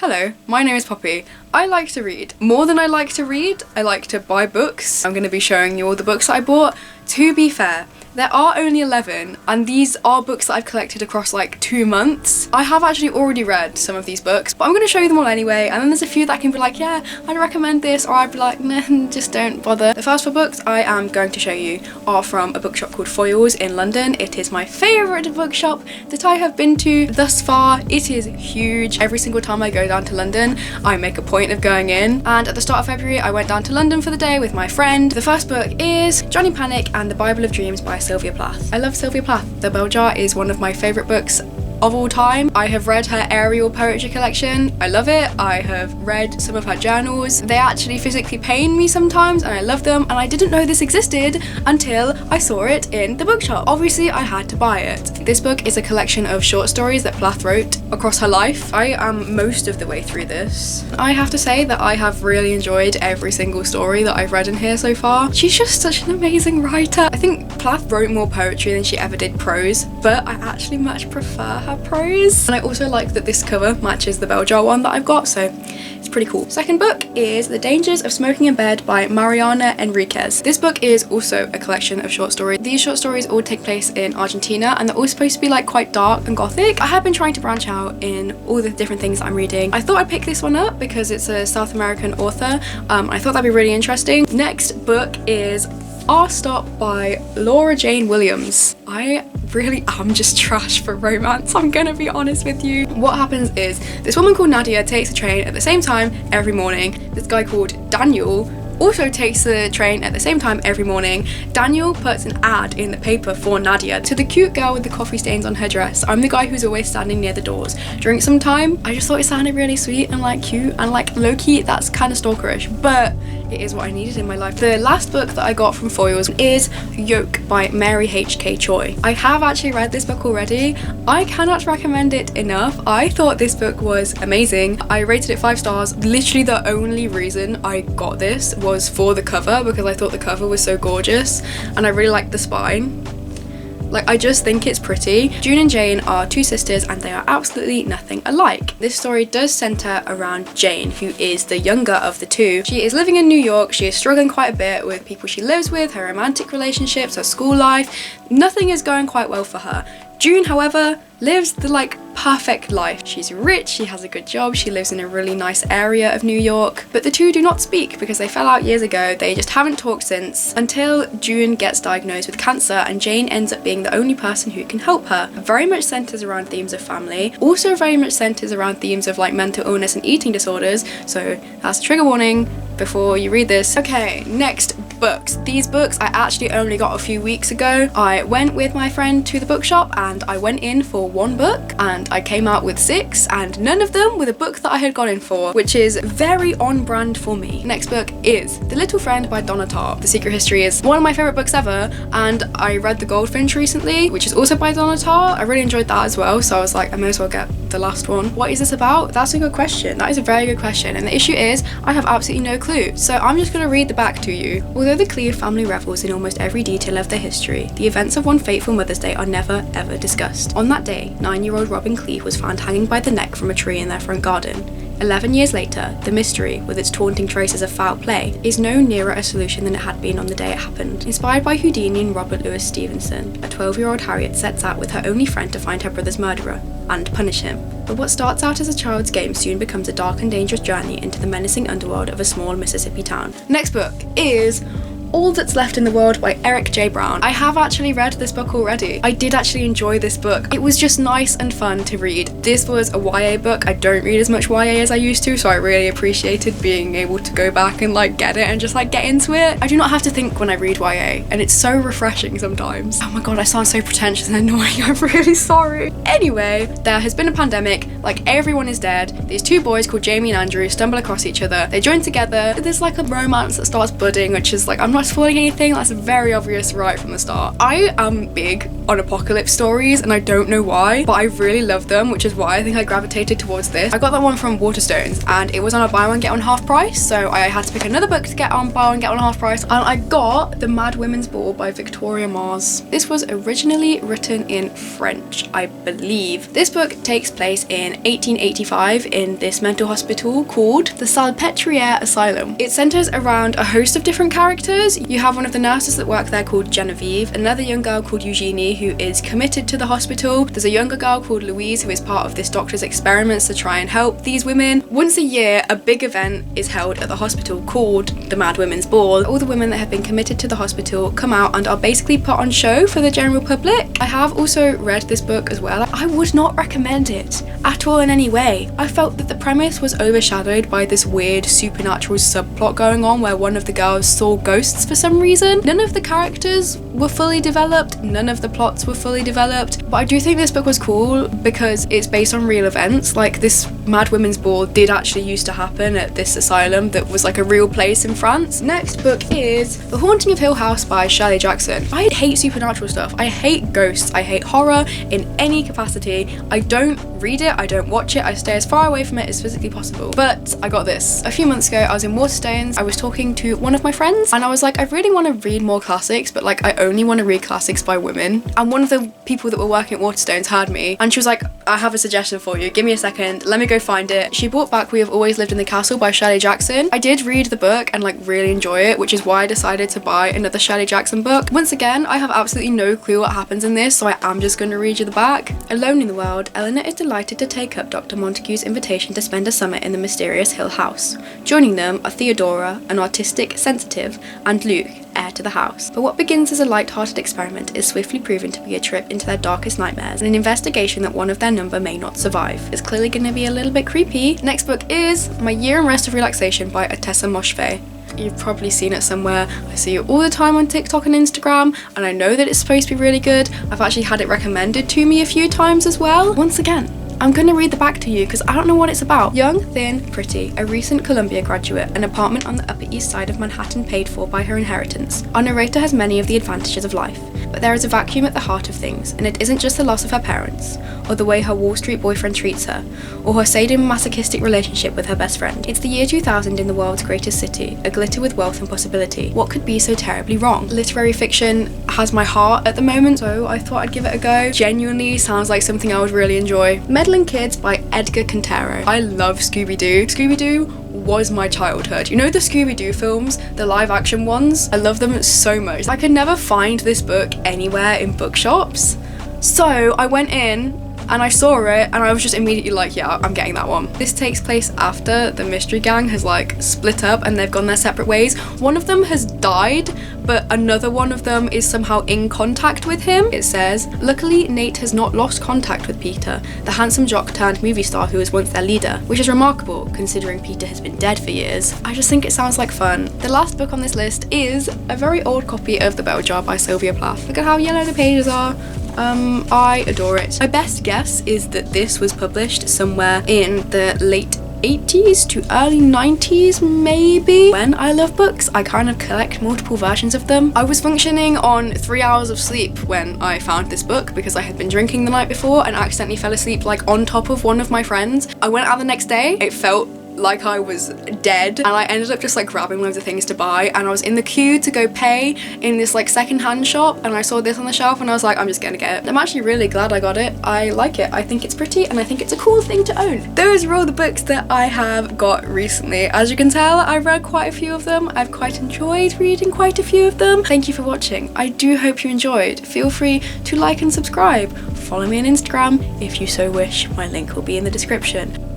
Hello, my name is Poppy. I like to read. More than I like to read, I like to buy books. I'm going to be showing you all the books that I bought. To be fair, there are only 11, and these are books that I've collected across like 2 months. I have actually already read some of these books, but I'm going to show you them all anyway, and then there's a few that I can be like, yeah, I'd recommend this, or I'd be like, nah, just don't bother. The first 4 books I am going to show you are from a bookshop called Foyles in London. It is my favourite bookshop that I have been to thus far. It is huge. Every single time I go down to London, I make a point of going in, and at the start of February, I went down to London for the day with my friend. The first book is Johnny Panic and the Bible of Dreams by Sylvia Plath. I love Sylvia Plath. The Bell Jar is one of my favourite books of all time. I have read her Ariel poetry collection. I love it. I have read some of her journals. They actually physically pain me sometimes, and I love them, and I didn't know this existed until I saw it in the bookshop. Obviously, I had to buy it. This book is a collection of short stories that Plath wrote across her life. I am most of the way through this. I have to say that I have really enjoyed every single story that I've read in here so far. She's just such an amazing writer. I think Plath wrote more poetry than she ever did prose, but I actually much prefer her prose. And I also like that this cover matches the Bell Jar one that I've got, so it's pretty cool. Second book is The Dangers of Smoking in Bed by Mariana Enriquez. This book is also a collection of short stories. These short stories all take place in Argentina, and they're all supposed to be like quite dark and gothic. I have been trying to branch out in all the different things I'm reading. I thought I'd pick this one up because it's a South American author. I thought that'd be really interesting. Next book is Our Stop by Laura Jane Williams. I really am just trash for romance, I'm gonna be honest with you. What happens is this woman called Nadia takes a train at the same time every morning. This guy called Daniel also takes the train at the same time every morning. Daniel puts an ad in the paper for Nadia. To the cute girl with the coffee stains on her dress, I'm the guy who's always standing near the doors. Drink some time. I just thought it sounded really sweet and like cute and like low-key that's kind of stalkerish, but it is what I needed in my life. The last book that I got from Foyles is Yoke by Mary H.K. Choi. I have actually read this book already. I cannot recommend it enough. I thought this book was amazing. I rated it 5 stars. Literally the only reason I got this was for the cover, because I thought the cover was so gorgeous and I really liked the spine. Like, I just think it's pretty. June and Jane are 2 sisters and they are absolutely nothing alike. This story does centre around Jane, who is the younger of the 2. She is living in New York. She is struggling quite a bit with people she lives with, her romantic relationships, her school life. Nothing is going quite well for her. June, however, lives the like perfect life. She's rich, she has a good job, she lives in a really nice area of New York, but the 2 do not speak because they fell out years ago. They just haven't talked since, until June gets diagnosed with cancer and Jane ends up being the only person who can help her. Very much centers around themes of family, also very much centers around themes of like mental illness and eating disorders, so that's a trigger warning before you read this. Okay, next books. These books I actually only got a few weeks ago. I went with my friend to the bookshop and I went in for 1 book and I came out with 6, and none of them were the book that I had gone in for, which is very on brand for me. Next book is The Little Friend by Donna Tartt. The Secret History is one of my favourite books ever, and I read The Goldfinch recently, which is also by Donna Tartt. I really enjoyed that as well, so I was like, I may as well get the last one. What is this about? That's a good question. That is a very good question, and the issue is I have absolutely no clue, so I'm just going to read the back to you. Although the Cleve family revels in almost every detail of their history, the events of one fateful Mother's Day are never ever discussed. On that day, 9-year-old Robin Cleve was found hanging by the neck from a tree in their front garden. 11 years later, the mystery, with its taunting traces of foul play, is no nearer a solution than it had been on the day it happened. Inspired by Houdini and Robert Louis Stevenson, a 12-year-old Harriet sets out with her only friend to find her brother's murderer and punish him. But what starts out as a child's game soon becomes a dark and dangerous journey into the menacing underworld of a small Mississippi town. Next book is All That's Left in the World by Eric J. Brown. I have actually read this book already. I did actually enjoy this book. It was just nice and fun to read. This was a YA book. I don't read as much YA as I used to, so I really appreciated being able to go back and like get it and just like get into it. I do not have to think when I read YA, and it's so refreshing sometimes. Oh my god, I sound so pretentious and annoying. I'm really sorry. Anyway, there has been a pandemic, like everyone is dead. These 2 boys called Jamie and Andrew stumble across each other. They join together. There's like a romance that starts budding, which is like, I'm not spoiling anything, that's very obvious right from the start. I am big on apocalypse stories and I don't know why, but I really love them, which is why I think I gravitated towards this. I got that one from Waterstones and it was on a buy one get one half price, so I had to pick another book to get on buy one get one half price, and I got The Mad Women's Ball by Victoria Mars. This was originally written in French, I believe. This book takes place in in 1885 in this mental hospital called the Salpêtrière Asylum. It centers around a host of different characters. You have one of the nurses that work there called Genevieve, another young girl called Eugenie who is committed to the hospital. There's a younger girl called Louise who is part of this doctor's experiments to try and help these women. Once a year, a big event is held at the hospital called the Mad Women's Ball. All the women that have been committed to the hospital come out and are basically put on show for the general public. I have also read this book as well. I would not recommend it at all in any way. I felt that the premise was overshadowed by this weird supernatural subplot going on where one of the girls saw ghosts for some reason. None of the characters were fully developed, none of the plots were fully developed, but I do think this book was cool because it's based on real events. Like, this Mad Women's Ball did actually used to happen at this asylum that was like a real place in France. Next book is The Haunting of Hill House by Shirley Jackson. I hate supernatural stuff. I hate ghosts. I hate horror in any capacity. I don't read it, I don't watch it, I stay as far away from it as physically possible. But I got this. A few months ago, I was in Waterstones. I was talking to one of my friends and I was like, I really want to read more classics, but like I only want to read classics by women. And one of the people that were working at Waterstones heard me and she was like, I have a suggestion for you. Give me a second. Let me go find it. She brought back We Have Always Lived in the Castle by Shirley Jackson. I did read the book and like really enjoy it, which is why I decided to buy another Shirley Jackson book. Once again, I have absolutely no clue what happens in this, so I am just going to read you the back. Alone in the world, Eleanor is delighted to take up Dr. Montague's invitation to spend a summer in the mysterious Hill House. Joining them are Theodora, an artistic, sensitive, and Luke, heir to the house. But what begins as a light-hearted experiment is swiftly proven to be a trip into their darkest nightmares and an investigation that one of their number may not survive. It's clearly going to be a little bit creepy. Next book is My Year and Rest of Relaxation by Atessa Moshfegh. You've probably seen it somewhere. I see it all the time on TikTok and Instagram, and I know that it's supposed to be really good. I've actually had it recommended to me a few times as well. Once again, I'm gonna read the back to you because I don't know what it's about. Young, thin, pretty, a recent Columbia graduate, an apartment on the Upper East Side of Manhattan paid for by her inheritance. Our narrator has many of the advantages of life, but there is a vacuum at the heart of things, and it isn't just the loss of her parents, or the way her Wall Street boyfriend treats her, or her sadomasochistic relationship with her best friend. It's the year 2000 in the world's greatest city, aglitter with wealth and possibility. What could be so terribly wrong? Literary fiction has my heart at the moment, so I thought I'd give it a go. Genuinely sounds like something I would really enjoy. Meddling Kids by Edgar Cantero. I love Scooby-Doo. Scooby-Doo was my childhood. You know the Scooby-Doo films, the live action ones? I love them so much. I could never find this book anywhere in bookshops. So I went in and I saw it and I was just immediately like, yeah, I'm getting that one. This takes place after the mystery gang has like split up and they've gone their separate ways. One of them has died, but another one of them is somehow in contact with him. It says, luckily Nate has not lost contact with Peter, the handsome jock turned movie star who was once their leader, which is remarkable considering Peter has been dead for years. I just think it sounds like fun. The last book on this list is a very old copy of The Bell Jar by Sylvia Plath. Look at how yellow the pages are. I adore it. My best guess is that this was published somewhere in the late 80s to early 90s maybe. When I love books, I kind of collect multiple versions of them. I was functioning on 3 hours of sleep when I found this book because I had been drinking the night before and accidentally fell asleep like on top of one of my friends. I went out the next day, it felt like I was dead and I ended up just like grabbing loads of things to buy, and I was in the queue to go pay in this like second-hand shop and I saw this on the shelf and I was like, I'm just gonna get it. I'm actually really glad I got it. I like it. I think it's pretty and I think it's a cool thing to own. Those are all the books that I have got recently. As you can tell, I've read quite a few of them. I've quite enjoyed reading quite a few of them. Thank you for watching. I do hope you enjoyed. Feel free to like and subscribe. Follow me on Instagram if you so wish. My link will be in the description.